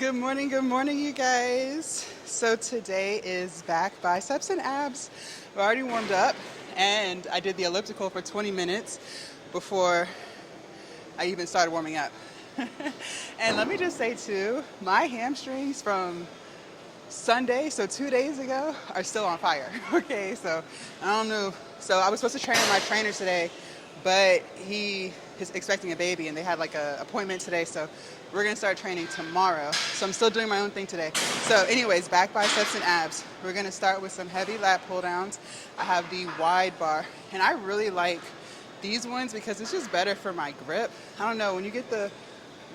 Good morning, you guys. So today is back biceps and abs. I've already warmed up and I did the elliptical for 20 minutes before I even started warming up. And let me just say too, my hamstrings from Sunday, so 2 days ago, are still on fire. Okay, so I don't know. So I was supposed to train with my trainer today, but he is expecting a baby and they had like a appointment today, so we're gonna start training tomorrow. So I'm still doing my own thing today. So anyways, back biceps and abs. We're gonna start with some heavy lat pull downs. I have the wide bar and I really like these ones because it's just better for my grip. I don't know, when you get the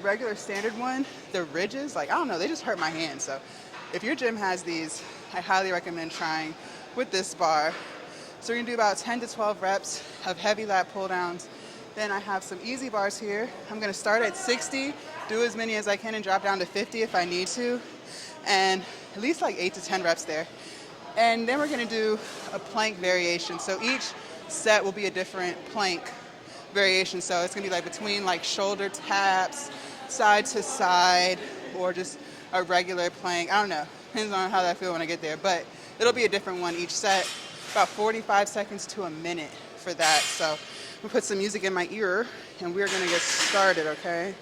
regular standard one, the ridges, like I don't know, they just hurt my hands. So if your gym has these, I highly recommend trying with this bar. So we're gonna do about 10 to 12 reps of heavy lat pull downs. Then I have some easy bars here. I'm gonna start at 60, do as many as I can and drop down to 50 if I need to. And at least like 8 to 10 reps there. And then we're gonna do a plank variation. So each set will be a different plank variation. So it's gonna be like between like shoulder taps, side to side, or just a regular plank. I don't know, depends on how I feel when I get there, but it'll be a different one each set. About 45 seconds to a minute for that. So we'll put some music in my ear and we're gonna get started, okay?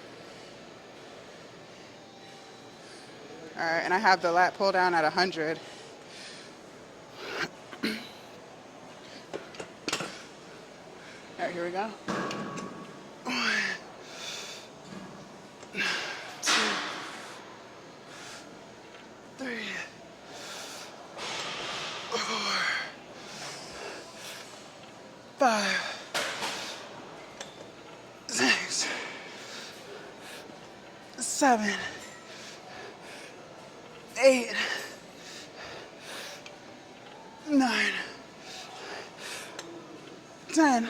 All right, and I have the lat pull down at 100. All right, here we go. 1, 2, 3, 4, 5, 6, 7, 8, 9, 10,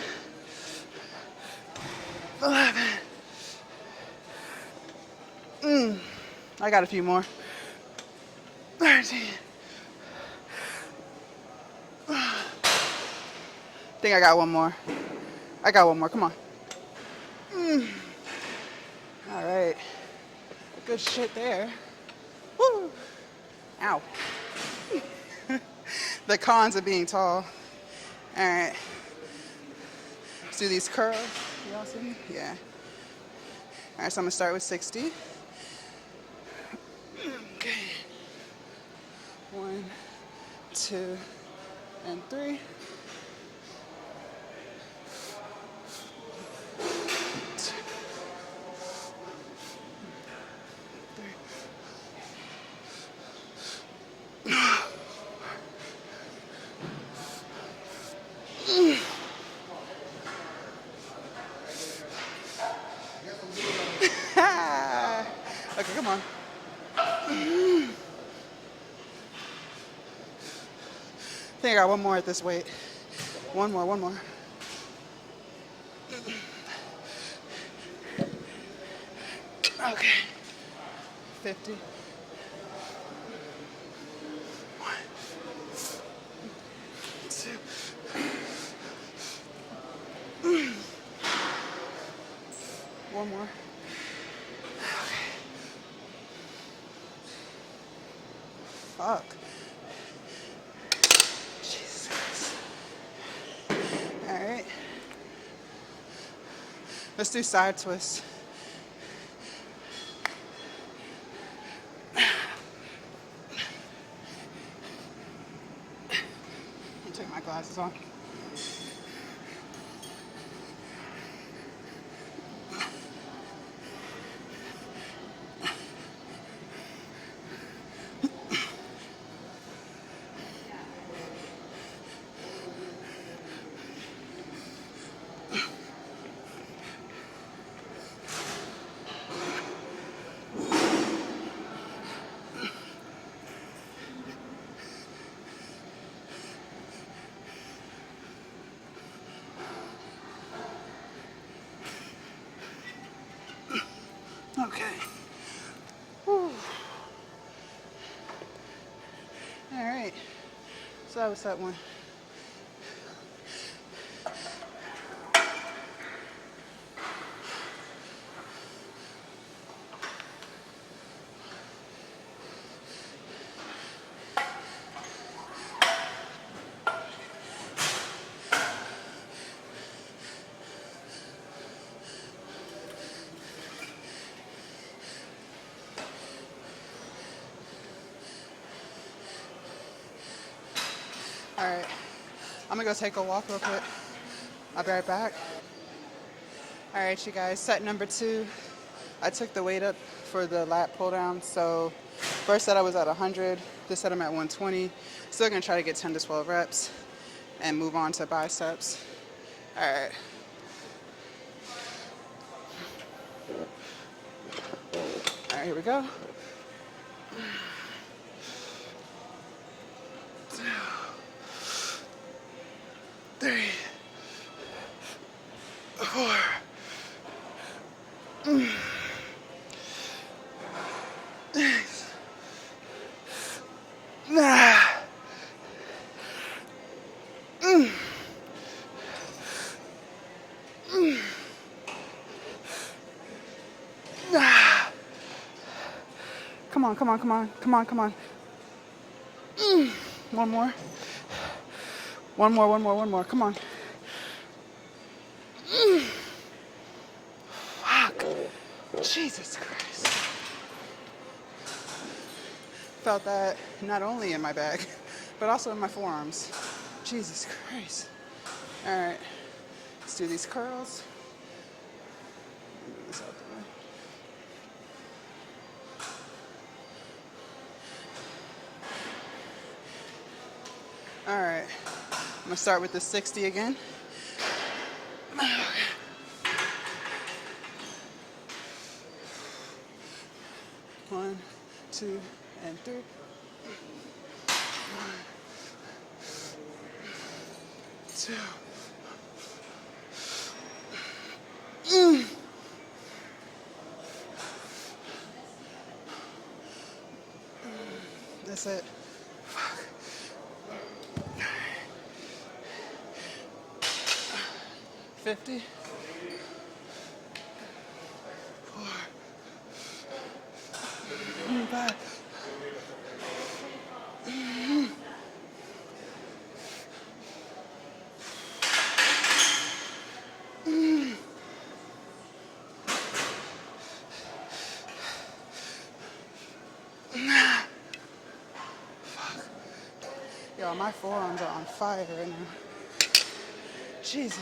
11. I got a few more. 13. I think I got one more. I got one more. Come on. All right. Good shit there. Woo. Ow. The cons of being tall. All right. Let's do these curls. Y'all see me? Yeah. All right, so I'm gonna start with 60. Okay. 1, 2, and 3. 2, 3. Okay, come on. I think I got one more at this weight. One more. Okay. 50. 1, 2. One more. Okay. Fuck. Jesus. All right. Let's do side twists. I'll take my glasses on. Okay. Whew. All right. So that was that one. All right, I'm gonna go take a walk real quick. I'll be right back. All right, you guys, set number 2. I took the weight up for the lat pull down. So first set I was at 100. This set I'm at 120. Still gonna try to get 10 to 12 reps and move on to biceps. All right. All right, here we go. 2, 3, 4. Nah. Come on, come on, come on, come on, come on. One more. One more, one more, one more. Come on. Fuck. Jesus Christ. Felt that not only in my back, but also in my forearms. Jesus Christ. All right. Let's do these curls. Move this out the way. All right, I'm gonna start with the 60 again. One, 2, and 3. 1, 2. That's it. 50. 4. 5. Yo, my forearms are on fire right now. Jesus.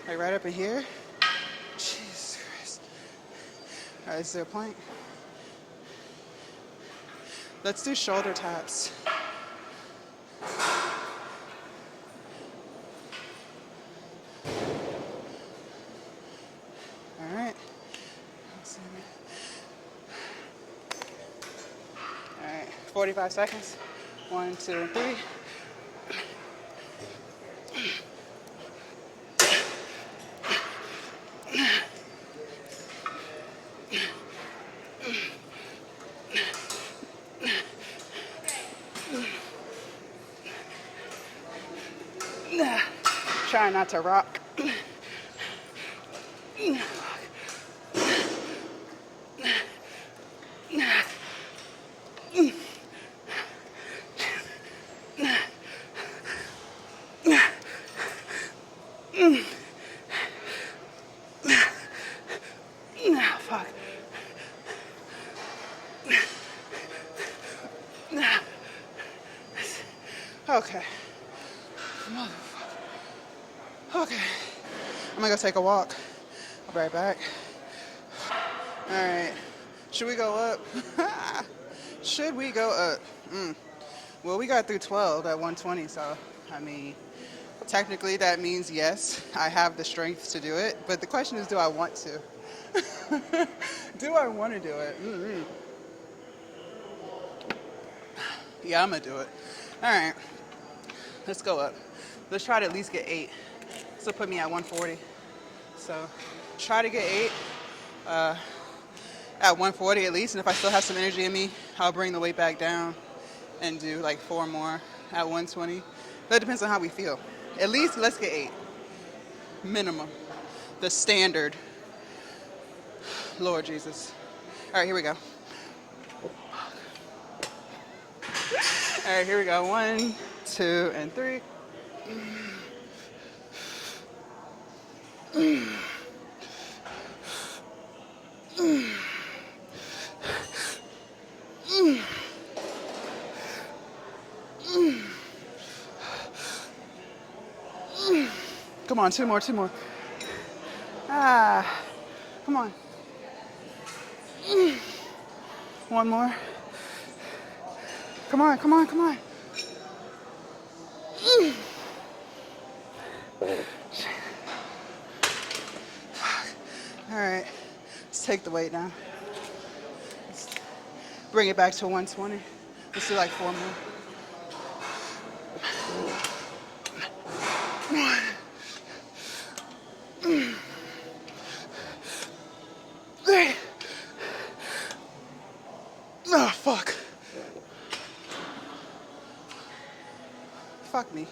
Like right up in here. Jesus Christ. All right, let's do a plank. Let's do shoulder taps. All right. All right, 45 seconds. 1, 2, and 3. Try not to rock. Fuck. Okay. Okay. I'm gonna go take a walk. I'll be right back. All right. Should we go up? Should we go up? Well, we got through 12 at 120, so I mean, technically that means yes, I have the strength to do it. But the question is, do I want to? Do I want to do it? Yeah, I'm gonna do it. All right. Let's go up. Let's try to at least get 8. This will put me at 140. So try to get 8 at 140 at least. And if I still have some energy in me, I'll bring the weight back down and do like 4 more at 120. That depends on how we feel. At least let's get 8. Minimum. The standard. Lord Jesus. All right, here we go. All right, here we go. 1, 2, and 3. on, two more, two more. Ah, come on. One more. Come on, come on, come on. All right, let's take the weight down. Let's bring it back to 120. Let's do like 4 more. 1, 3. Oh, fuck. Fuck me.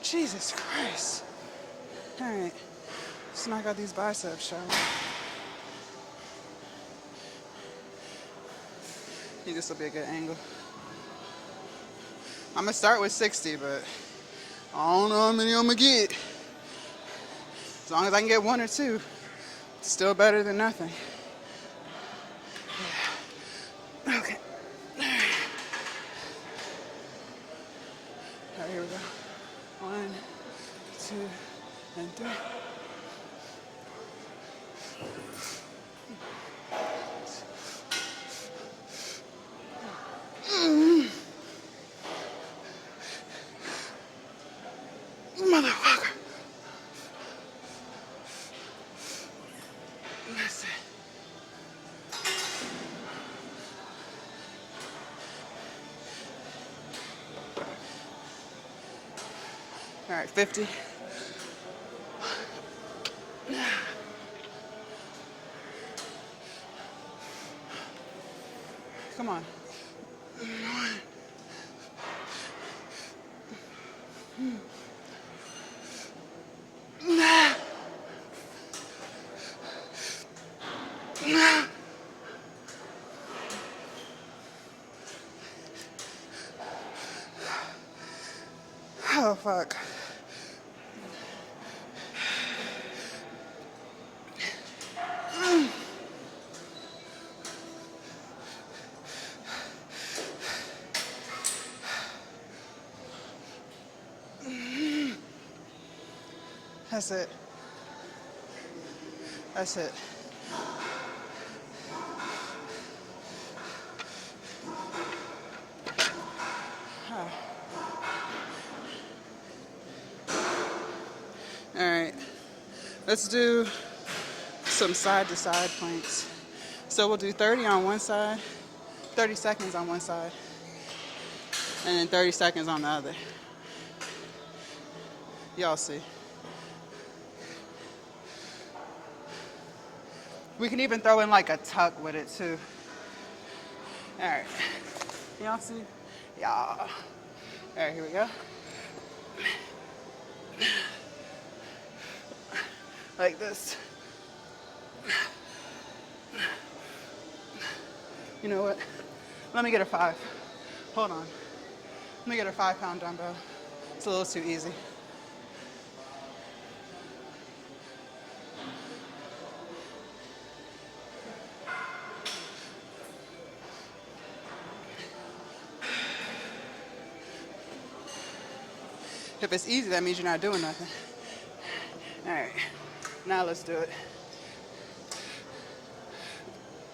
Jesus Christ. All right, let's knock out these biceps, shall we? I think this will be a good angle. I'm gonna start with 60, but I don't know how many I'm gonna get. As long as I can get 1 or 2, it's still better than nothing. Yeah. Okay. All right, here we go. 1, 2, and 3. Motherfucker. That's it. All right, 50. Come on. Oh, fuck. That's it. That's it. All right, let's do some side-to-side planks. So we'll do 30 on one side, 30 seconds on one side, and then 30 seconds on the other. Y'all see. We can even throw in like a tuck with it too. All right, y'all see? Yeah. All right, here we go. Like this. You know what? Let me get a 5. Hold on. Let me get a 5-pound dumbbell. It's a little too easy. If it's easy, that means you're not doing nothing. All right, now let's do it.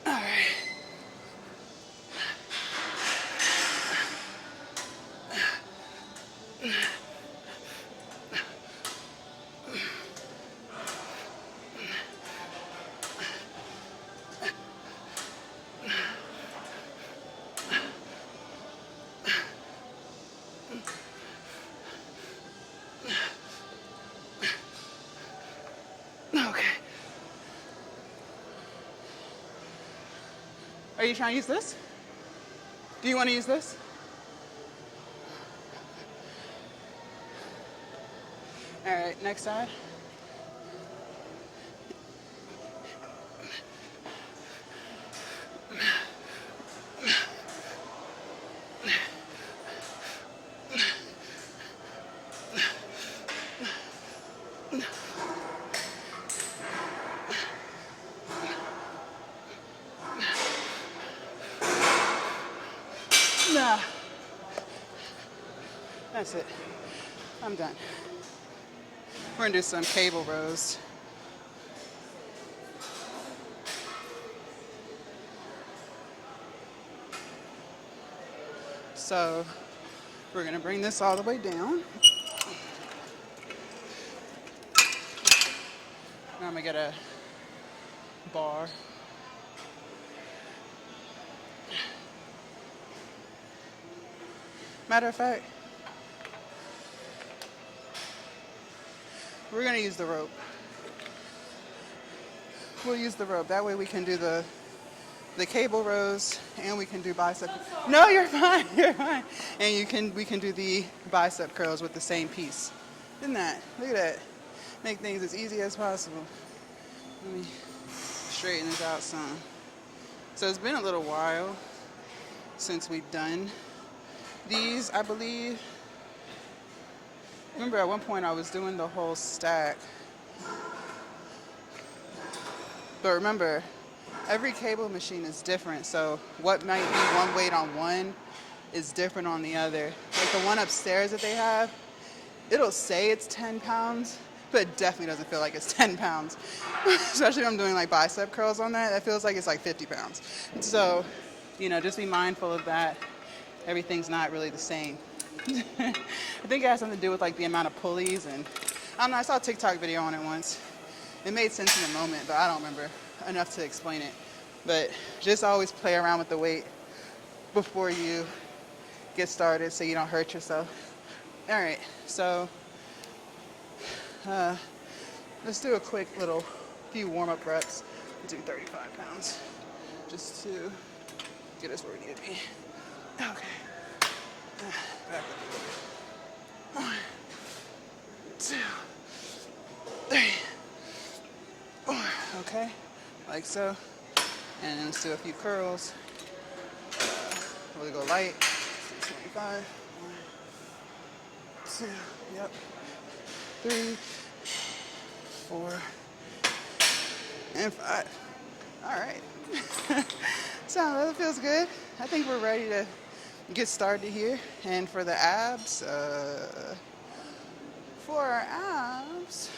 All right. Okay. Are you trying to use this? Do you want to use this? All right, next side. Nah. That's it. I'm done. We're gonna do some cable rows. So we're gonna bring this all the way down. Now I'm gonna get a bar. Matter of fact, we're gonna use the rope. We'll use the rope. That way we can do the cable rows and we can do bicep. No, you're fine. You're fine. And we can do the bicep curls with the same piece. Isn't that? Look at that. Make things as easy as possible. Let me straighten this out some. So it's been a little while since we've done these, I believe. Remember at one point I was doing the whole stack. But remember, every cable machine is different. So what might be one weight on one is different on the other. Like the one upstairs that they have, it'll say it's 10 pounds, but it definitely doesn't feel like it's 10 pounds. Especially if I'm doing like bicep curls on that, feels like it's like 50 pounds. So, just be mindful of that. Everything's not really the same. I think it has something to do with like the amount of pulleys, and I don't know, I saw a TikTok video on it once. It made sense in the moment, but I don't remember enough to explain it. But just always play around with the weight before you get started so you don't hurt yourself. All right, so let's do a quick little few warm-up reps. Do 35 pounds just to get us where we need to be. Okay. Back up a little bit. 1, 2, 3, 4. Okay, like so. And then let's do a few curls. We'll go light. 25. 1, 2. Yep. 3, 4, and 5. All right. So that feels good. I think we're ready to get started here. And for the abs, for our abs,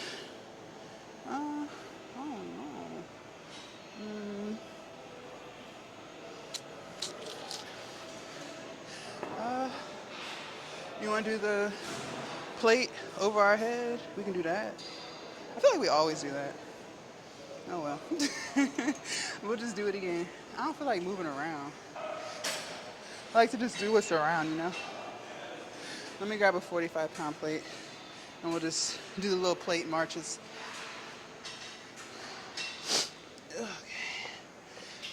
I don't know. You want to do the plate over our head? We can do that. I feel like we always do that. Oh well. We'll just do it again. I don't feel like moving around. I like to just do what's around, Let me grab a 45-pound plate and we'll just do the little plate marches. Okay.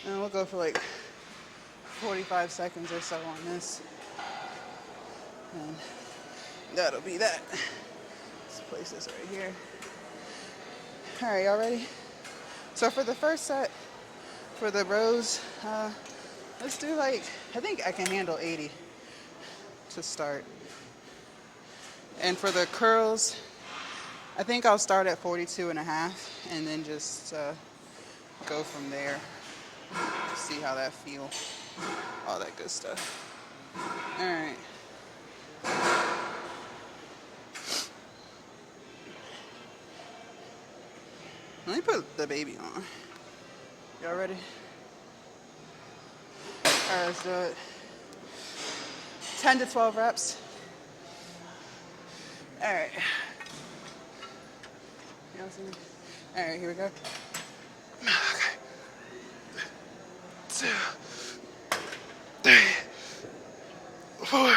And we'll go for like 45 seconds or so on this. And that'll be that. Let's place this right here. All right, y'all ready? So for the first set, for the rows, let's do I think I can handle 80 to start. And for the curls, I think I'll start at 42 and a half and then just go from there. See how that feels. All that good stuff. All right. Let me put the baby on. Y'all ready? All right, let's do it. 10 to 12 reps. All right. You know what I'm saying? All right, here we go. Okay. 2, 3, 4,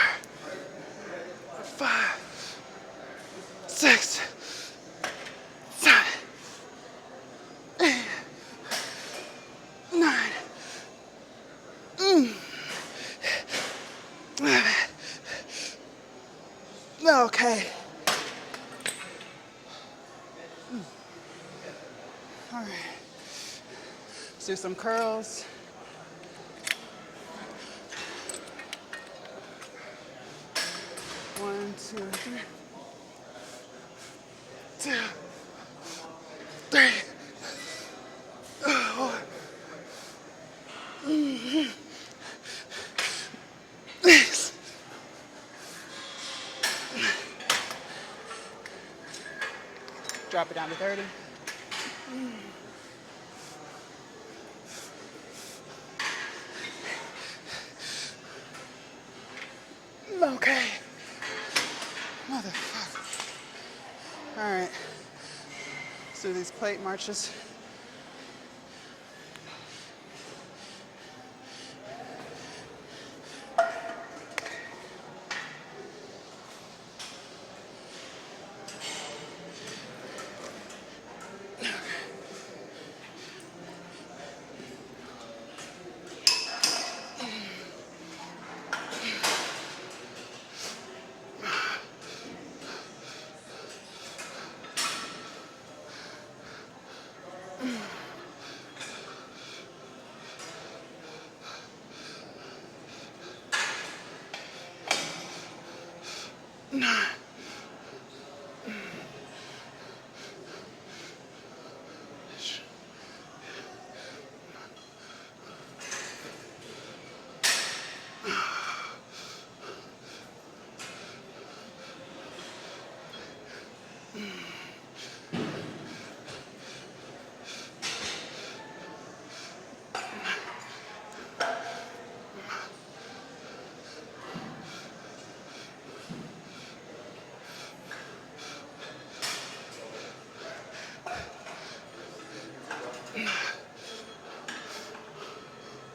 5, 6, 7, 8, 9, 11. Okay. All right. Let's do some curls. One, two, three. 2, 3, 4. drop it down to 30. Okay. Motherfucker. All right. Let's do these plate marches.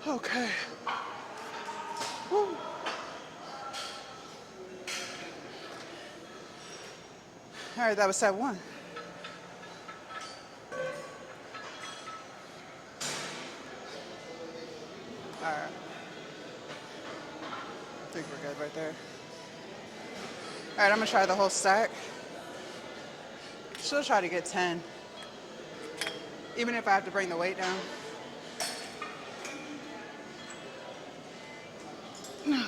Okay. Woo. All right, that was set one. All right. I think we're good right there. All right, I'm gonna try the whole stack. Still try to get 10, even if I have to bring the weight down. Okay.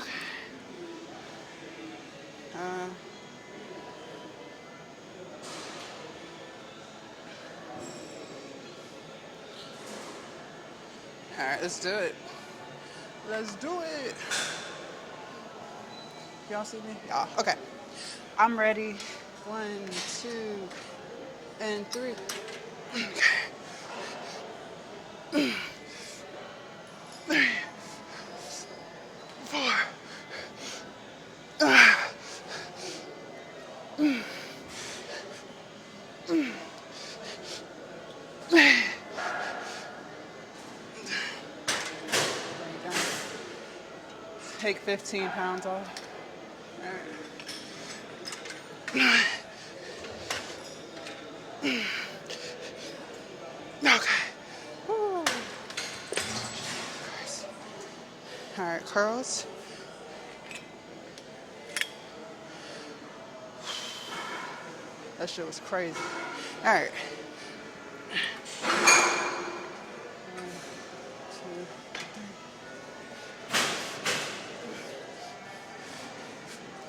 All right, let's do it. Let's do it. Y'all see me? Yeah. Okay. I'm ready. 1, 2, and 3. Okay. 3, 4. Take 15 pounds off. All right. Okay. Woo. All right, curls. That shit was crazy. All right. 1, 2,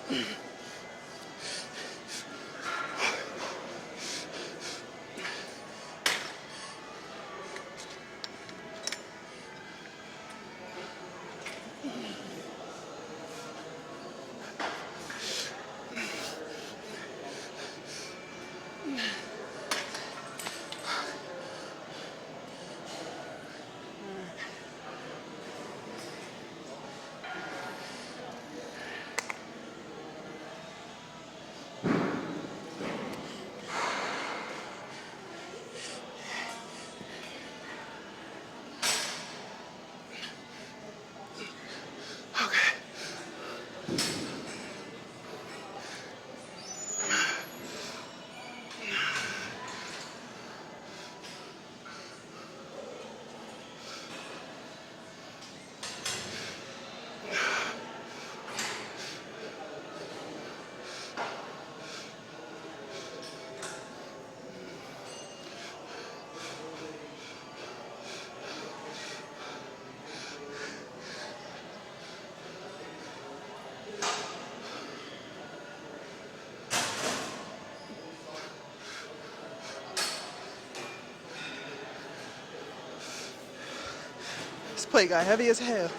3. This plate got heavy as hell.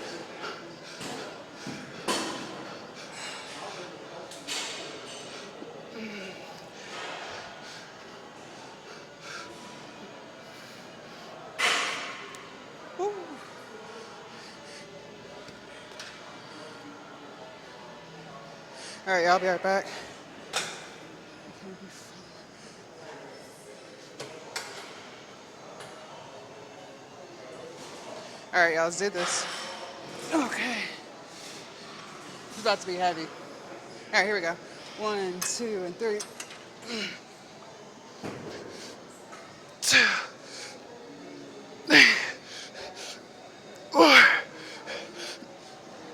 All right, y'all, I'll be right back. All right, y'all, let's do this. Okay. It's about to be heavy. All right, here we go. 1, 2, and 3. 2, 4,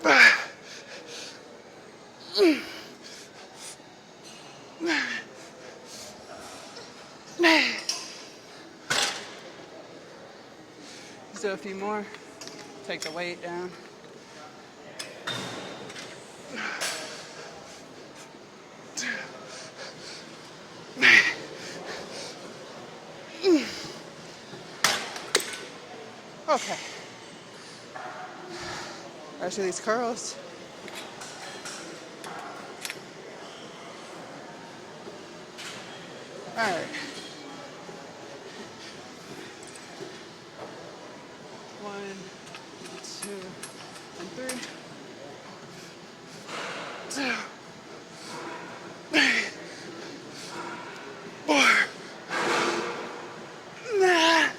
5, 9. Let's do a few more. Take the weight down. Okay. Rest of these curls. All right. 1, 2, and 3. 2, 4, 9.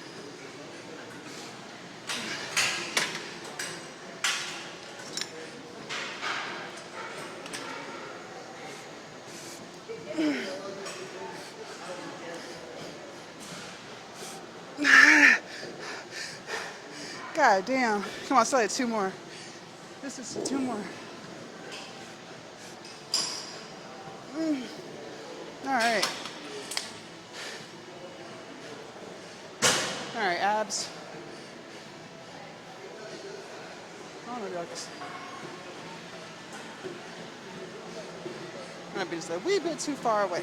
God damn. Come on, still had 2 more. This is 2 more. All right. All right, abs. I don't know if y'all can. Might be just a wee bit too far away.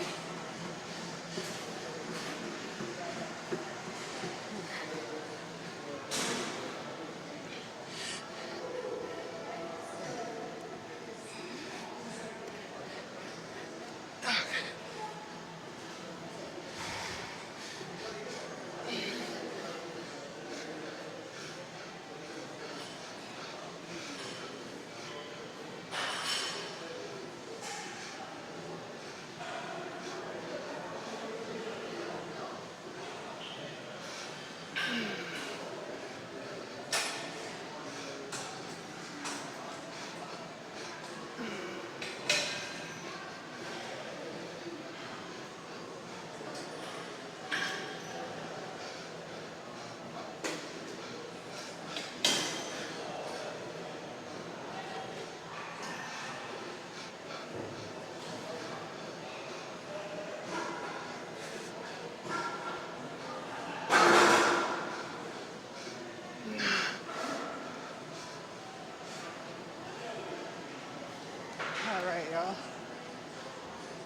All right, y'all.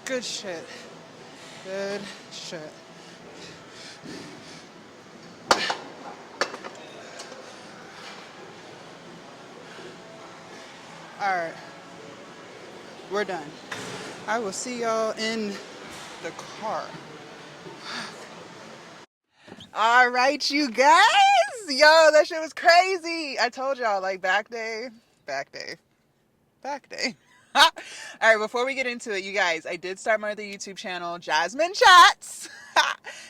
Good shit. Good shit. All right. We're done. I will see y'all in the car. All right, you guys. Yo, that shit was crazy. I told y'all, like, back day. All right, before we get into it, you guys, I did start my other YouTube channel, Jasmine Chats.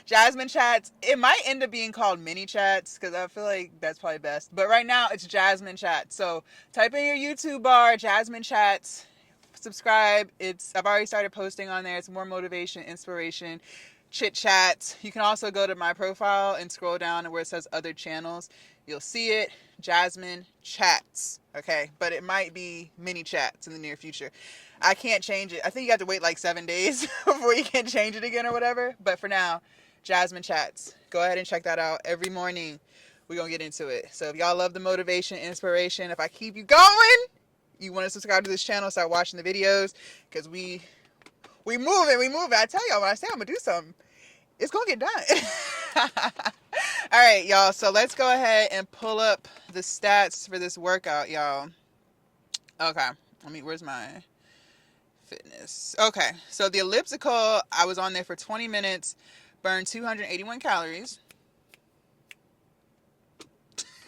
Jasmine Chats. It might end up being called Mini Chats because I feel like that's probably best. But right now, it's Jasmine Chats. So type in your YouTube bar, Jasmine Chats. Subscribe. I've already started posting on there. It's more motivation, inspiration, chit chat. You can also go to my profile and scroll down to where it says other channels. You'll see it, Jasmine Chats. Okay, but it might be Mini Chats in the near future. I can't change it. I think you have to wait like 7 days before you can change it again or whatever. But for now, Jasmine Chats. Go ahead and check that out every morning. We're going to get into it. So if y'all love the motivation, inspiration, if I keep you going, you want to subscribe to this channel, start watching the videos, because we moving. I tell y'all, when I say I'm going to do something, it's going to get done. All right, y'all. So let's go ahead and pull up the stats for this workout, y'all. Okay. Where's my fitness? Okay. So the elliptical, I was on there for 20 minutes, burned 281 calories.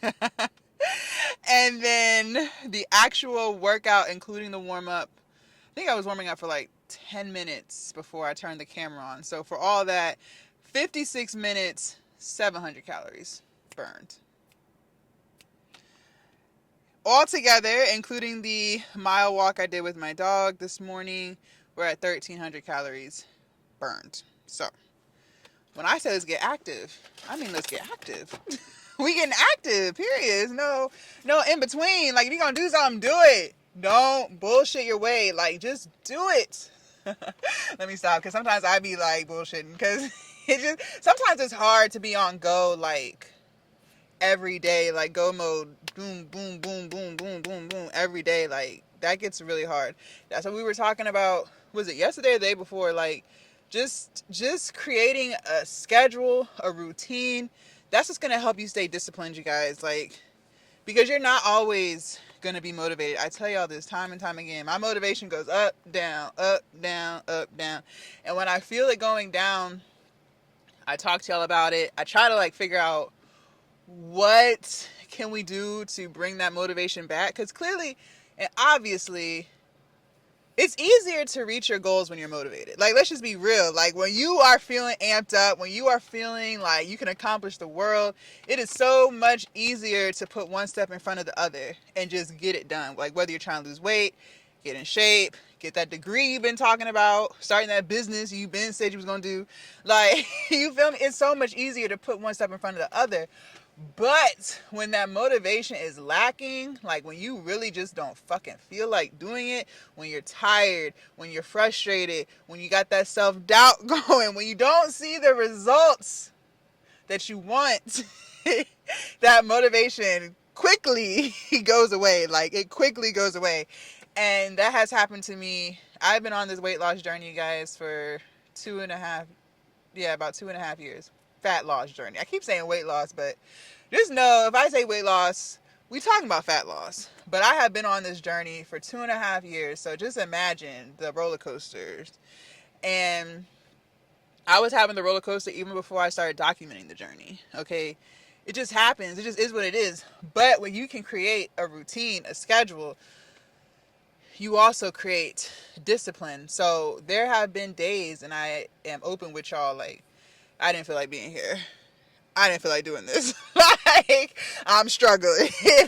And then the actual workout, including the warm-up, I think I was warming up for like 10 minutes before I turned the camera on. So for all that, 56 minutes, 700 calories burned. Altogether, including the mile walk I did with my dog this morning, we're at 1,300 calories burned. So when I say let's get active, I mean let's get active. We getting active, period. No in between. Like, if you're gonna do something, do it. Don't bullshit your way. Like, just do it. Let me stop, because sometimes I be like bullshitting, because sometimes it's hard to be on go, like, every day, like go mode, boom, boom, boom, boom, boom, boom, boom, every day. Like, that gets really hard. That's what we were talking about. Was it yesterday or the day before? Like, just creating a schedule, a routine. That's what's gonna help you stay disciplined, you guys. Like, because you're not always gonna be motivated. I tell y'all this time and time again. My motivation goes up, down, up, down, up, down. And when I feel it going down, I talk to y'all about it. I try to like figure out what can we do to bring that motivation back, because clearly and obviously it's easier to reach your goals when you're motivated. Like, let's just be real. Like, when you are feeling amped up, when you are feeling like you can accomplish the world, it is so much easier to put one step in front of the other and just get it done. Like, whether you're trying to lose weight, get in shape, get that degree you've been talking about, starting that business you've been said you was going to do. Like, you feel me? It's so much easier to put one step in front of the other. But when that motivation is lacking, like when you really just don't fucking feel like doing it, when you're tired, when you're frustrated, when you got that self-doubt going, when you don't see the results that you want, that motivation quickly goes away. Like, it quickly goes away. And that has happened to me. I've been on this weight loss journey, you guys, for about 2.5 years. Fat loss journey. I keep saying weight loss, but just know if I say weight loss, we talking about fat loss. But I have been on this journey for 2.5 years. So just imagine the roller coasters. And I was having the roller coaster even before I started documenting the journey. Okay. It just happens. It just is what it is. But when you can create a routine, a schedule, you also create discipline. So there have been days, and I am open with y'all, like, I didn't feel like being here. I didn't feel like doing this. Like, I'm struggling.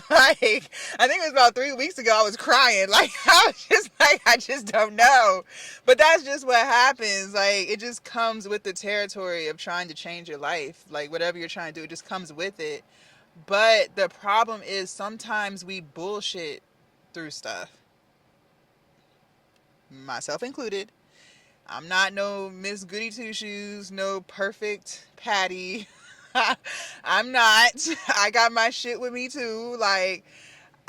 Like, I think it was about 3 weeks ago, I was crying. Like, I was just like, I just don't know. But that's just what happens. Like, it just comes with the territory of trying to change your life. Like, whatever you're trying to do, it just comes with it. But the problem is sometimes we bullshit through stuff. Myself included. I'm not no Miss Goody Two Shoes, no perfect Patty. I'm not. I got my shit with me too. Like,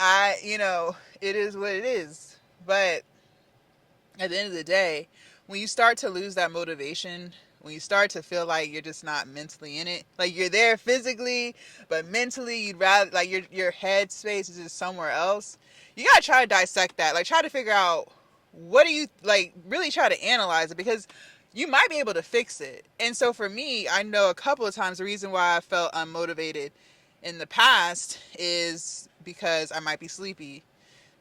it is what it is. But at the end of the day, when you start to lose that motivation, when you start to feel like you're just not mentally in it, like you're there physically, but mentally you'd rather, like, your head space is just somewhere else, you gotta try to dissect that. Like, try to figure out, what do you, like, really try to analyze it, because you might be able to fix it. And so for me, I know a couple of times the reason why I felt unmotivated in the past is because I might be sleepy.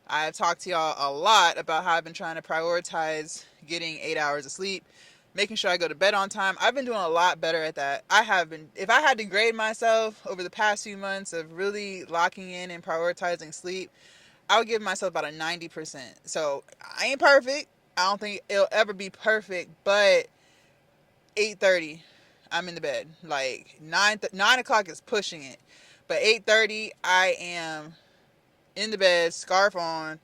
I've talked to y'all a lot about how I've been trying to prioritize getting 8 hours of sleep, making sure I go to bed on time. I've been doing a lot better at that. I have been. If I had to grade myself over the past few months of really locking in and prioritizing sleep, I would give myself about a 90%. So I ain't perfect. I don't think it'll ever be perfect, but 8:30, I'm in the bed. Like, 9 o'clock is pushing it, but 8:30, I am in the bed, scarf on,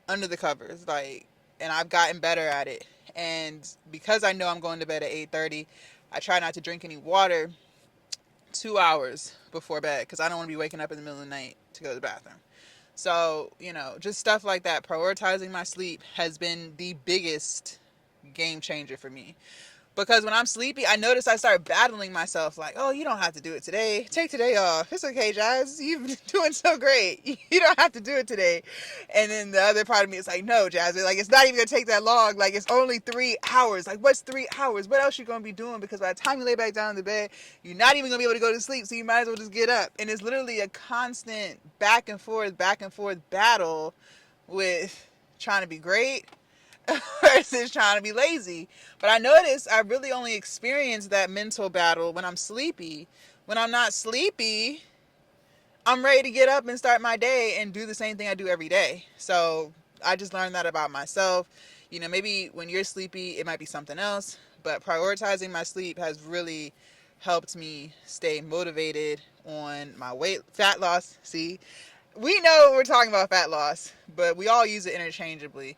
under the covers. Like, and I've gotten better at it. And because I know I'm going to bed at 8:30, I try not to drink any water 2 hours before bed, because I don't want to be waking up in the middle of the night to go to the bathroom. So, just stuff like that. Prioritizing my sleep has been the biggest game changer for me. Because when I'm sleepy, I notice I start battling myself, like, oh, you don't have to do it today. Take today off. It's okay, Jazz. You've been doing so great. You don't have to do it today. And then the other part of me is like, no, Jazz, like, it's not even going to take that long. Like, it's only 3 hours. Like, what's 3 hours? What else you going to be doing? Because by the time you lay back down in the bed, you're not even going to be able to go to sleep. So you might as well just get up. And it's literally a constant back and forth battle with trying to be great versus trying to be lazy. But I noticed I really only experience that mental battle when I'm sleepy. When I'm not sleepy, I'm ready to get up and start my day and do the same thing I do every day. So I just learned that about myself. Maybe when you're sleepy, it might be something else. But prioritizing my sleep has really helped me stay motivated on my fat loss. See, we know we're talking about fat loss, but we all use it interchangeably.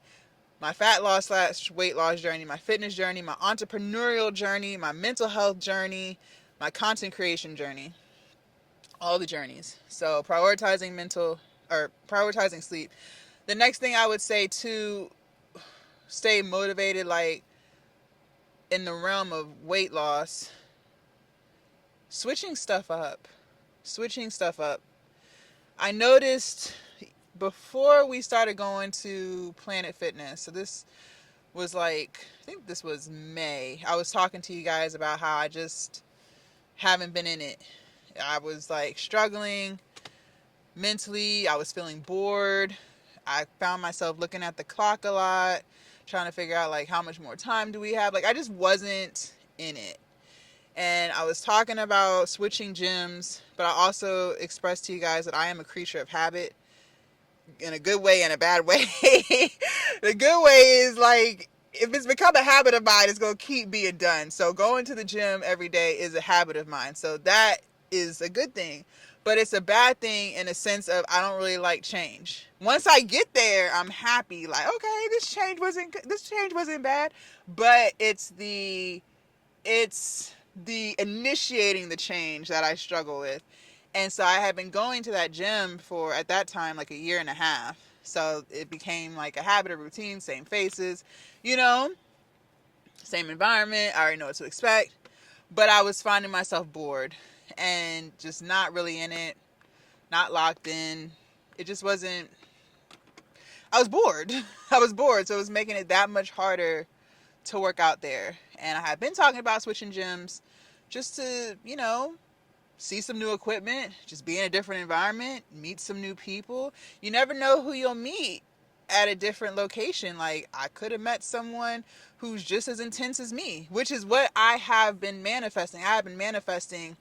My fat loss / weight loss journey, my fitness journey, my entrepreneurial journey, my mental health journey, my content creation journey, all the journeys. So prioritizing sleep. The next thing I would say to stay motivated, like in the realm of weight loss, switching stuff up. I noticed before we started going to Planet Fitness, so this was I think this was May, I was talking to you guys about how I just haven't been in it. I was struggling mentally. I was feeling bored. I found myself looking at the clock a lot, trying to figure out how much more time do we have. I just wasn't in it. And I was talking about switching gyms, but I also expressed to you guys that I am a creature of habit, in a good way and a bad way. The good way is if it's become a habit of mine, it's going to keep being done. So going to the gym every day is a habit of mine. So that is a good thing. But it's a bad thing in a sense of I don't really like change. Once I get there, I'm happy. Okay, this change wasn't bad. But it's the initiating the change that I struggle with. And so I had been going to that gym for, at that time, a year and a half. So it became a habit, a routine, same faces, same environment. I already know what to expect. But I was finding myself bored and just not really in it, not locked in. It just wasn't, I was bored. So it was making it that much harder to work out there. And I had been talking about switching gyms just to, see some new equipment, just be in a different environment, meet some new people. You never know who you'll meet at a different location. I could have met someone who's just as intense as me, which is what I have been manifesting. I have been manifesting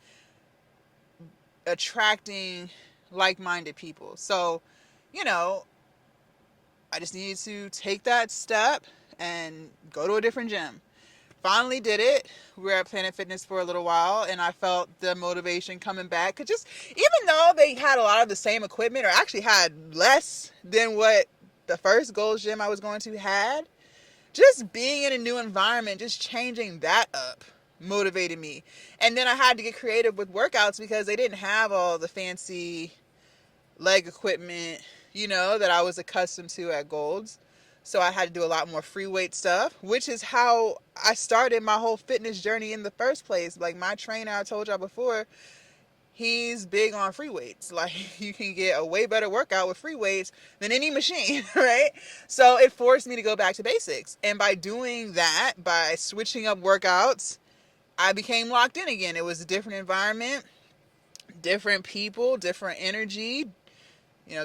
attracting like-minded people. So, I just needed to take that step and go to a different gym. Finally did it. We were at Planet Fitness for a little while, and I felt the motivation coming back. Cause just, even though they had a lot of the same equipment, or actually had less than what the first Gold's Gym I was going to had, just being in a new environment, just changing that up motivated me. And then I had to get creative with workouts because they didn't have all the fancy leg equipment, that I was accustomed to at Gold's. So I had to do a lot more free weight stuff, which is how I started my whole fitness journey in the first place. My trainer, I told y'all before, he's big on free weights. You can get a way better workout with free weights than any machine, right? So it forced me to go back to basics. And by doing that, by switching up workouts, I became locked in again. It was a different environment, different people, different energy,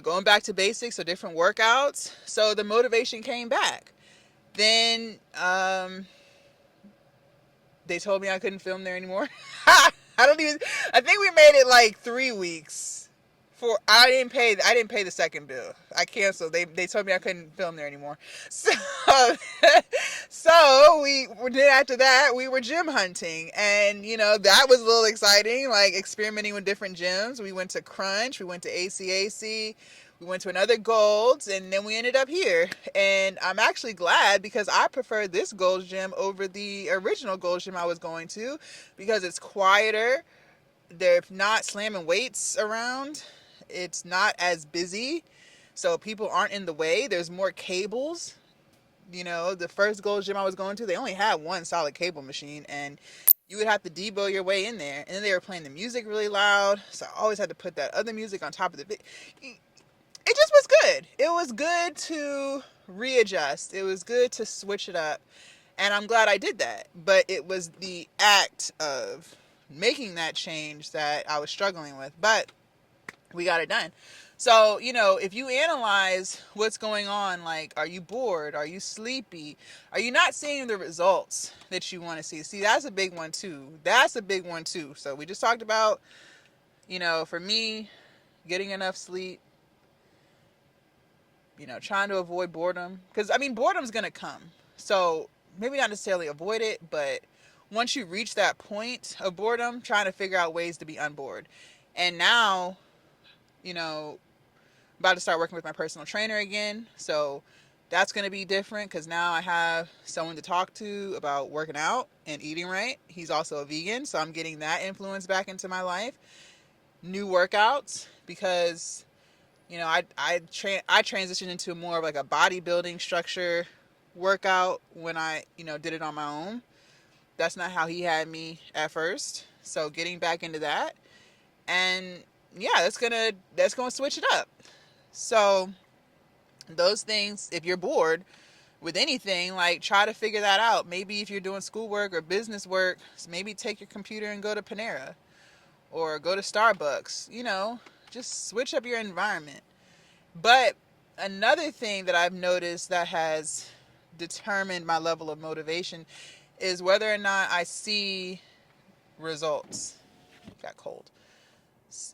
going back to basics, so different workouts. So the motivation came back. Then they told me I couldn't film there anymore. I think we made it 3 weeks. I didn't pay the second bill. I canceled. They told me I couldn't film there anymore. So we did, after that, we were gym hunting, and that was a little exciting, experimenting with different gyms. We went to Crunch, we went to ACAC, we went to another Gold's, and then we ended up here. And I'm actually glad, because I prefer this Gold's Gym over the original Gold's Gym I was going to, because it's quieter. They're not slamming weights around. It's not as busy, so people aren't in the way. There's more cables. The first Gold's Gym I was going to, they only had one solid cable machine, and you would have to debo your way in there. And then they were playing the music really loud, so I always had to put that other music on top of the... It just was good. It was good to readjust. It was good to switch it up, and I'm glad I did that. But it was the act of making that change that I was struggling with. But we got it done. So, if you analyze what's going on, like, are you bored? Are you sleepy? Are you not seeing the results that you want to see? See, that's a big one too. That's a big one too. So, we just talked about, for me, getting enough sleep, trying to avoid boredom. Because, boredom's going to come. So, maybe not necessarily avoid it, but once you reach that point of boredom, trying to figure out ways to be unbored. And now, you know, about to start working with my personal trainer again. So that's going to be different because now I have someone to talk to about working out and eating right. He's also a vegan, so I'm getting that influence back into my life. New workouts because I transitioned into more of like a bodybuilding structure workout when I did it on my own. That's not how he had me at first. So getting back into that, and yeah, that's gonna switch it up. So those things, if you're bored with anything, like, try to figure that out. Maybe if you're doing schoolwork or business work, maybe take your computer and go to Panera or go to Starbucks. Just switch up your environment. But another thing that I've noticed that has determined my level of motivation is whether or not I see results. Got cold.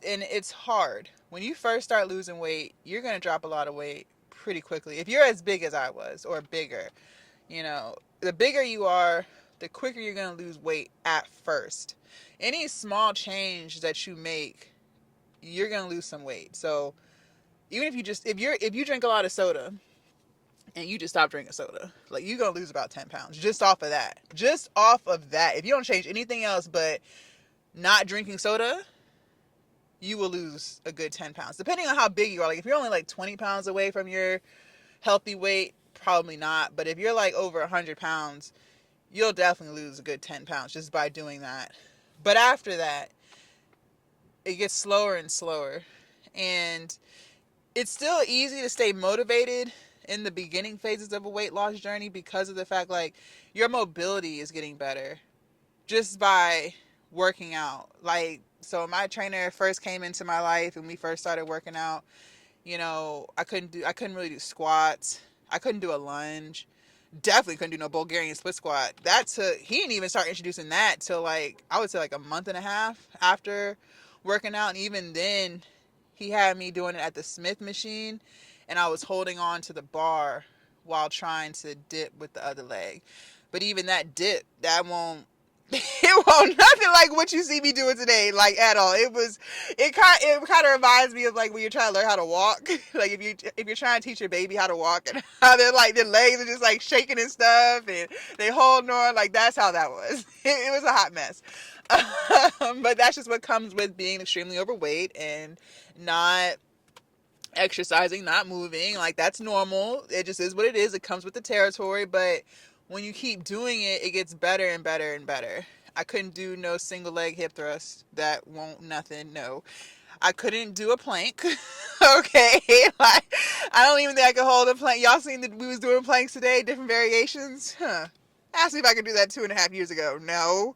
And it's hard. When you first start losing weight, you're going to drop a lot of weight pretty quickly. If you're as big as I was or bigger, the bigger you are, the quicker you're going to lose weight at first. Any small change that you make, you're going to lose some weight. So even if you drink a lot of soda and you just stop drinking soda, like, you're going to lose about 10 pounds just off of that. Just off of that. If you don't change anything else but not drinking soda, you will lose a good 10 pounds, depending on how big you are. Like, if you're only like 20 pounds away from your healthy weight, probably not. But if you're like over 100 pounds, you'll definitely lose a good 10 pounds just by doing that. But after that, it gets slower and slower. And it's still easy to stay motivated in the beginning phases of a weight loss journey because of the fact, like, your mobility is getting better just by working out. Like, so my trainer first came into my life and we first started working out. I couldn't really do squats. I couldn't do a lunge. Definitely couldn't do no Bulgarian split squat. He didn't even start introducing that till, like, I would say, like a month and a half after working out. And even then, he had me doing it at the Smith machine, and I was holding on to the bar while trying to dip with the other leg. But even that dip, that won't it won't nothing like what you see me doing today, like, at all. It kind of reminds me of, like, when you're trying to learn how to walk. Like, if you're trying to teach your baby how to walk, and how they're like, their legs are just like shaking and stuff, and they holding on, like, that's how that was. It was a hot mess. But that's just what comes with being extremely overweight and not exercising, not moving. Like, that's normal. It just is what it is. It comes with the territory. But when you keep doing it, it gets better and better and better. I couldn't do no single leg hip thrust. That won't nothing. No. I couldn't do a plank. Okay. Like, I don't even think I could hold a plank. Y'all seen that we was doing planks today, different variations? Huh. Ask me if I could do that 2.5 years ago. No.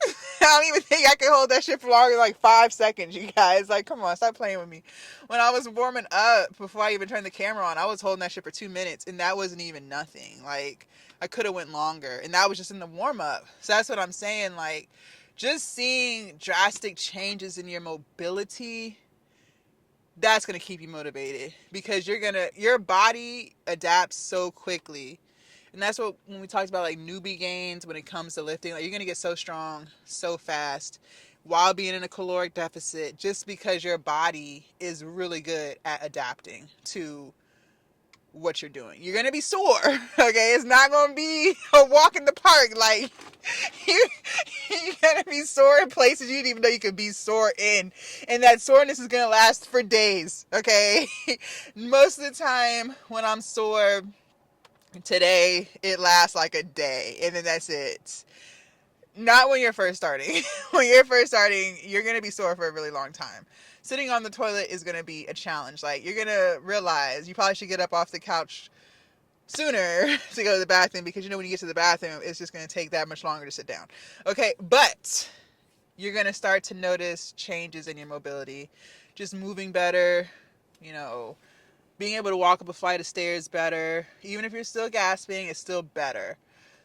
I don't even think I could hold that shit for longer than like 5 seconds, you guys. Like, come on, stop playing with me. When I was warming up, before I even turned the camera on, I was holding that shit for 2 minutes, and that wasn't even nothing. Like, I could have went longer, and that was just in the warm up. So that's what I'm saying. Like, just seeing drastic changes in your mobility, that's gonna keep you motivated, because your body adapts so quickly. And that's what, when we talked about, like, newbie gains when it comes to lifting, like, you're going to get so strong so fast while being in a caloric deficit, just because your body is really good at adapting to what you're doing. You're going to be sore, okay? It's not going to be a walk in the park. Like, you're going to be sore in places you didn't even know you could be sore in. And that soreness is going to last for days, okay? Most of the time when I'm sore today, it lasts like a day, and then that's it. Not when you're first starting. When you're first starting, you're going to be sore for a really long time. Sitting on the toilet is going to be a challenge. Like, you're going to realize you probably should get up off the couch sooner to go to the bathroom, because when you get to the bathroom, it's just going to take that much longer to sit down. Okay, but you're going to start to notice changes in your mobility. Just moving better, you know, being able to walk up a flight of stairs better. Even if you're still gasping, it's still better.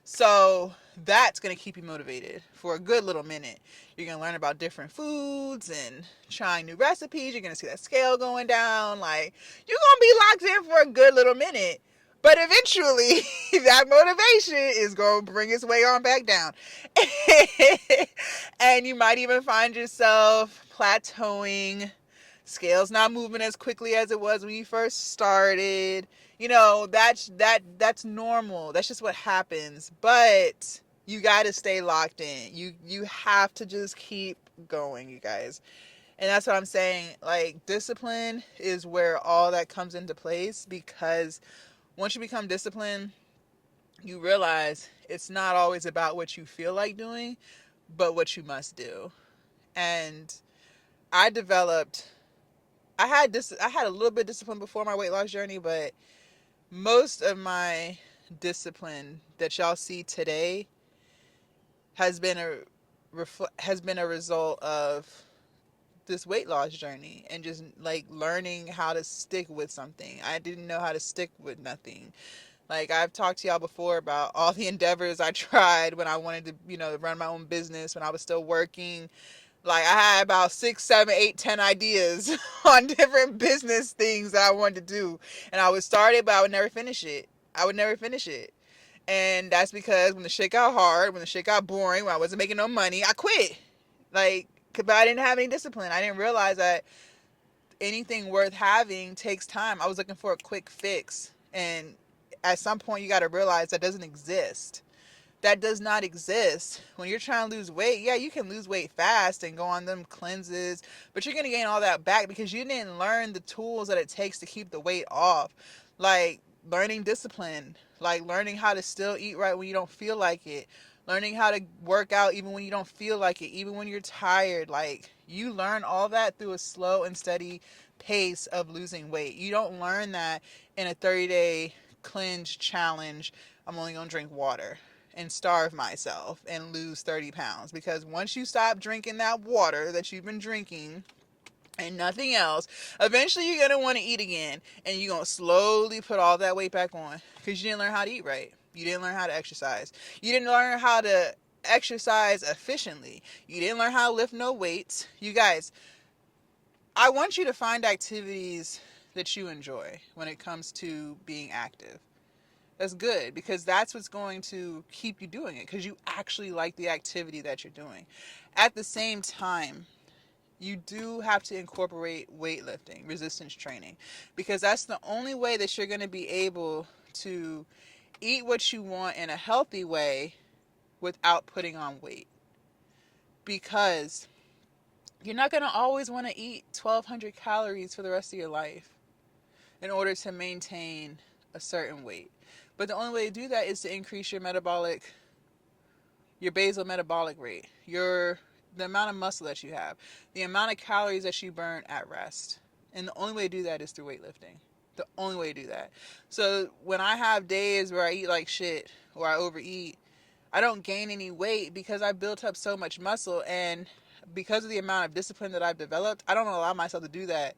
So that's going to keep you motivated for a good little minute. You're going to learn about different foods and trying new recipes. You're going to see that scale going down. Like, you're going to be locked in for a good little minute. But eventually, that motivation is going to bring its way on back down. And you might even find yourself plateauing, scale's not moving as quickly as it was when you first started. That's normal. That's just what happens. But you got to stay locked in. You have to just keep going, you guys. And that's what I'm saying. Like, discipline is where all that comes into place, because once you become disciplined, you realize it's not always about what you feel like doing, but what you must do. And I developed I had a little bit of discipline before my weight loss journey, but most of my discipline that y'all see today has been a result of this weight loss journey, and just like learning how to stick with something. I didn't know how to stick with nothing. Like, I've talked to y'all before about all the endeavors I tried when I wanted to, run my own business, when I was still working. Like, I had about 6, 7, 8, 10 ideas on different business things that I wanted to do. And I would start it, but I would never finish it. And that's because when the shit got hard, when the shit got boring, when I wasn't making no money, I quit. Like, because I didn't have any discipline. I didn't realize that anything worth having takes time. I was looking for a quick fix. And at some point, you got to realize that doesn't exist. That does not exist. When you're trying to lose weight, yeah, you can lose weight fast and go on them cleanses, but you're going to gain all that back because you didn't learn the tools that it takes to keep the weight off. Like, learning discipline, like learning how to still eat right when you don't feel like it, learning how to work out even when you don't feel like it, even when you're tired. Like, you learn all that through a slow and steady pace of losing weight. You don't learn that in a 30-day cleanse challenge. I'm only going to drink water and starve myself and lose 30 pounds. Because once you stop drinking that water that you've been drinking and nothing else, eventually you're going to want to eat again, and you're going to slowly put all that weight back on because you didn't learn how to eat right. You didn't learn how to exercise. You didn't learn how to exercise efficiently. You didn't learn how to lift no weights. You guys, I want you to find activities that you enjoy when it comes to being active. That's good, because that's what's going to keep you doing it, because you actually like the activity that you're doing. At the same time, you do have to incorporate weightlifting, resistance training, because that's the only way that you're going to be able to eat what you want in a healthy way without putting on weight. Because you're not going to always want to eat 1,200 calories for the rest of your life in order to maintain a certain weight. But the only way to do that is to increase your basal metabolic rate, the amount of muscle that you have, the amount of calories that you burn at rest. And the only way to do that is through weightlifting. The only way to do that. So when I have days where I eat like shit or I overeat, I don't gain any weight because I built up so much muscle. And because of the amount of discipline that I've developed, I don't allow myself to do that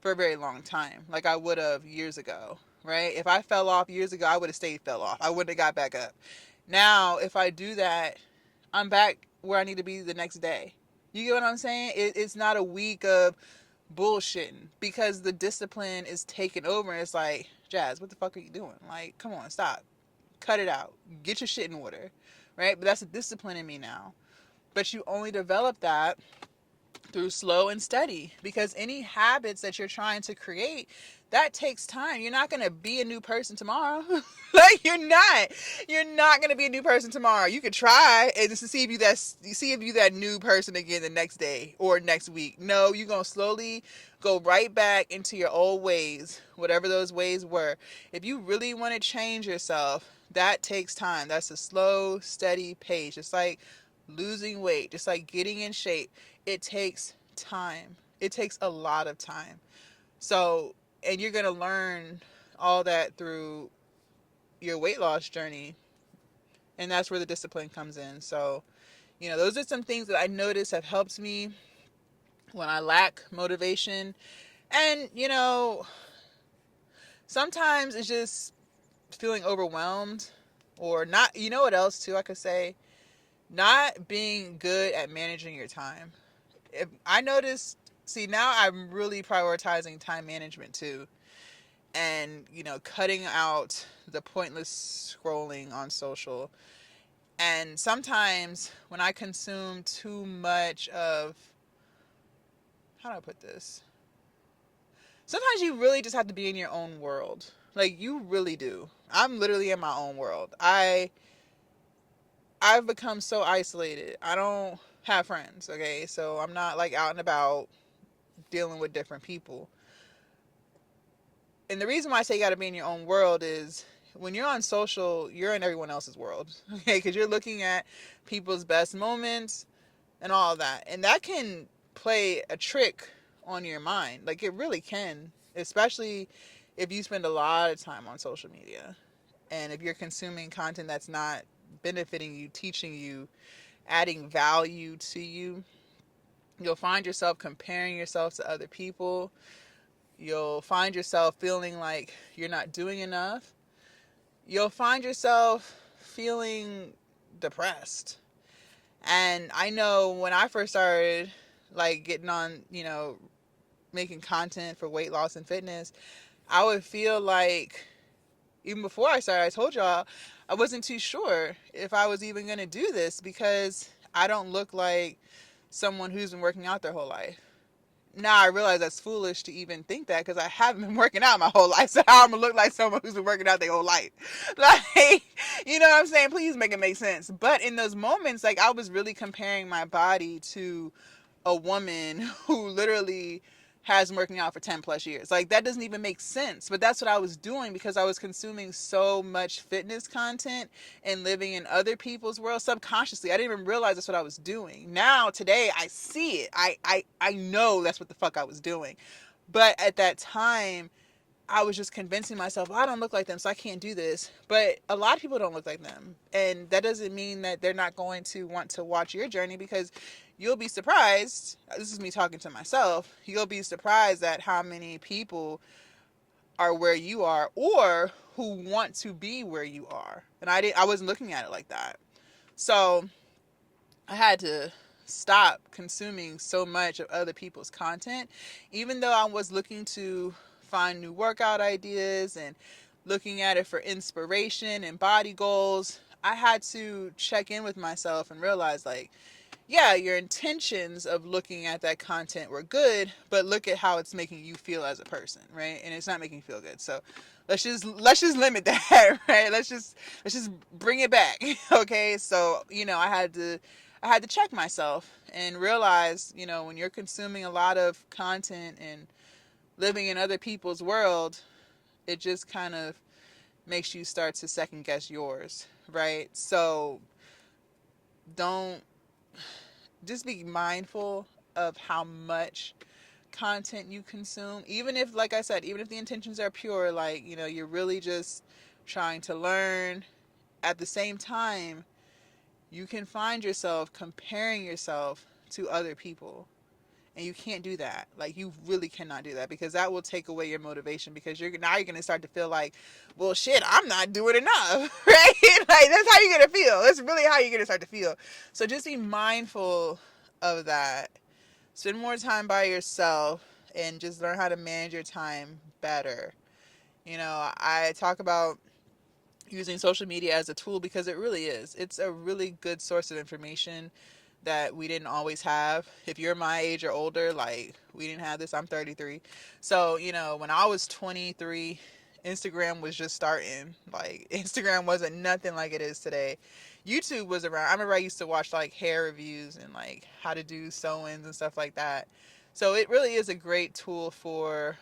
for a very long time like I would have years ago, right? If I fell off years ago, I would have fell off. I wouldn't have got back up. Now, if I do that, I'm back where I need to be the next day. You get what I'm saying? It's not a week of bullshitting because the discipline is taken over, and it's like, Jazz, what the fuck are you doing? Like, come on, stop. Cut it out. Get your shit in order, right? But that's a discipline in me now. But you only develop that through slow and steady, because any habits that you're trying to create, that takes time. You're not going to be a new person tomorrow. Like, you're not going to be a new person tomorrow. You could try and just see if you that new person again the next day or next week. No, you're going to slowly go right back into your old ways, whatever those ways were. If you really want to change yourself, that takes time. That's a slow, steady pace. Just like losing weight, just like getting in shape, it takes time. It takes a lot of time. So, and you're going to learn all that through your weight loss journey. And that's where the discipline comes in. So, those are some things that I notice have helped me when I lack motivation. And, sometimes it's just feeling overwhelmed or not. You know what else, too, I could say? Not being good at managing your time. If I noticed, see, now I'm really prioritizing time management, too. And, cutting out the pointless scrolling on social. And sometimes when I consume too much of, how do I put this? Sometimes you really just have to be in your own world. Like, you really do. I'm literally in my own world. I've become so isolated. I don't have friends, okay? So I'm not like out and about dealing with different people. And the reason why I say you got to be in your own world is when you're on social, you're in everyone else's world, okay? Because you're looking at people's best moments and all of that. And that can play a trick on your mind. Like, it really can, especially if you spend a lot of time on social media. And if you're consuming content that's not benefiting you, teaching you, adding value to you, you'll find yourself comparing yourself to other people. You'll find yourself feeling like you're not doing enough. You'll find yourself feeling depressed. And I know when I first started, like, getting on, making content for weight loss and fitness, I would feel like, even before I started, I told y'all, I wasn't too sure if I was even going to do this because I don't look like someone who's been working out their whole life. Now I realize that's foolish to even think that because I haven't been working out my whole life. So how I'm going to look like someone who's been working out their whole life? Like, you know what I'm saying? Please make it make sense. But in those moments, like, I was really comparing my body to a woman who literally has been working out for 10 plus years. Like, that doesn't even make sense. But that's what I was doing because I was consuming so much fitness content and living in other people's world subconsciously. I didn't even realize that's what I was doing. Now, today, I see it. I know that's what the fuck I was doing. But at that time, I was just convincing myself, well, I don't look like them, so I can't do this. But a lot of people don't look like them. And that doesn't mean that they're not going to want to watch your journey because you'll be surprised. This is me talking to myself. You'll be surprised at how many people are where you are or who want to be where you are. And I wasn't looking at it like that. So I had to stop consuming so much of other people's content, even though I was looking to find new workout ideas and looking at it for inspiration and body goals. I had to check in with myself and realize, like, yeah, your intentions of looking at that content were good, but look at how it's making you feel as a person, right? And it's not making you feel good. So let's just limit that, right? Let's just bring it back. Okay? So, I had to check myself and realize, when you're consuming a lot of content and living in other people's world, it just kind of makes you start to second guess yours, right? So don't just be mindful of how much content you consume. Even if, like I said, even if the intentions are pure, like, you're really just trying to learn, at the same time, you can find yourself comparing yourself to other people. And you can't do that. Like, you really cannot do that because that will take away your motivation because you're going to start to feel like, well, shit, I'm not doing enough, right? Like, that's how you're going to feel. That's really how you're going to start to feel. So just be mindful of that. Spend more time by yourself and just learn how to manage your time better. I talk about using social media as a tool because it really is. It's a really good source of information that we didn't always have. If you're my age or older, like, we didn't have this. I'm 33. So, when I was 23, Instagram was just starting. Like, Instagram wasn't nothing like it is today. YouTube was around. I remember I used to watch, like, hair reviews and, like, how to do sew-ins and stuff like that. So it really is a great tool for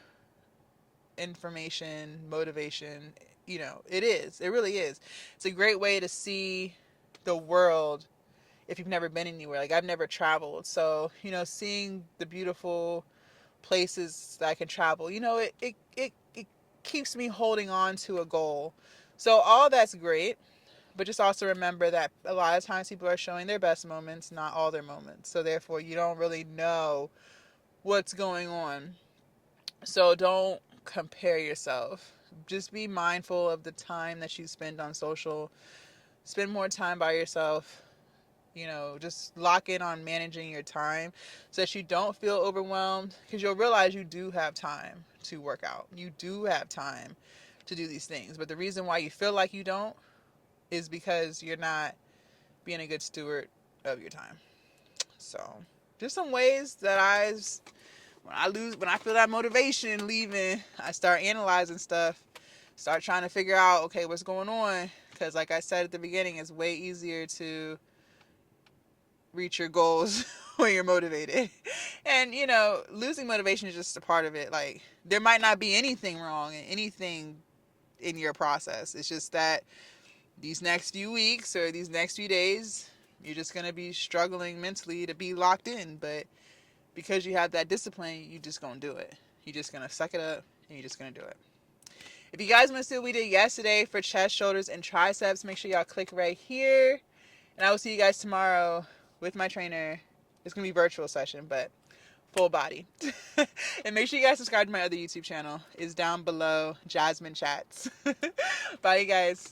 information, motivation. It is. It really is. It's a great way to see the world if you've never been anywhere. Like, I've never traveled. So, seeing the beautiful places that I can travel, it keeps me holding on to a goal. So all that's great. But just also remember that a lot of times people are showing their best moments, not all their moments. So therefore, you don't really know what's going on. So don't compare yourself. Just be mindful of the time that you spend on social. Spend more time by yourself. Just lock in on managing your time so that you don't feel overwhelmed, because you'll realize you do have time to work out. You do have time to do these things. But the reason why you feel like you don't is because you're not being a good steward of your time. So, just some ways that when I feel that motivation leaving, I start analyzing stuff, start trying to figure out, okay, what's going on? Because, like I said at the beginning, it's way easier to reach your goals when you're motivated. And, losing motivation is just a part of it. Like, there might not be anything wrong and anything in your process. It's just that these next few weeks or these next few days, you're just going to be struggling mentally to be locked in. But because you have that discipline, you just going to do it. You're just going to suck it up and you're just going to do it. If you guys want to see what we did yesterday for chest, shoulders, and triceps, make sure y'all click right here. And I will see you guys tomorrow with my trainer. It's going to be a virtual session, but full body. And make sure you guys subscribe to my other YouTube channel. It's down below, Jasmine Chats. Bye, you guys.